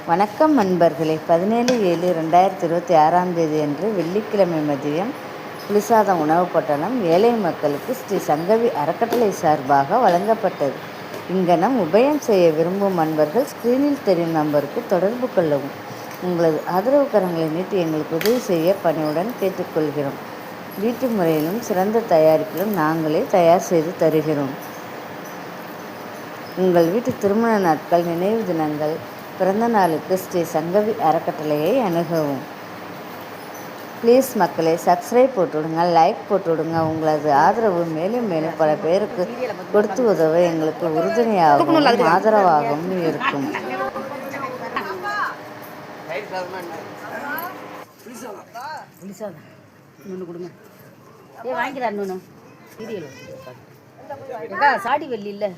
வணக்கம் நண்பர்களே. 17/7/2026 அன்று வெள்ளிக்கிழமை மதியம் புளிசாதம் உணவு பொட்டலம் ஏழை மக்களுக்கு ஸ்ரீ சங்கவி அறக்கட்டளை சார்பாக வழங்கப்பட்டது. இங்கனம் உபயம் செய்ய விரும்பும் நண்பர்கள் ஸ்கிரீனில் தெரியும் நம்பருக்கு தொடர்பு கொள்ளவும். உங்களது ஆதரவு கரங்களை நீட்டி எங்களுக்கு உதவி செய்ய பணிவுடன் கேட்டுக்கொள்கிறோம். வீட்டு முறையிலும் சிறந்த தயாரிப்பிலும் நாங்களே தயார் செய்து தருகிறோம். உங்கள் வீட்டு திருமண நாட்கள், நினைவு தினங்கள், பிறந்த நாளுக்கு ஸ்ரீ சங்கவி அறக்கட்டளையை அணுகவும். ப்ளீஸ் மக்களே, சப்ஸ்கிரைப் போட்டுவிடுங்க, லைக் போட்டுவிடுங்க. உங்களது ஆதரவு மேலும் மேலும் பல பேருக்கு கொடுத்து உதவ எங்களுக்கு உறுதுணையாகவும் ஆதரவாகவும் இருக்கும். சாடி வெள்ளி இல்லை.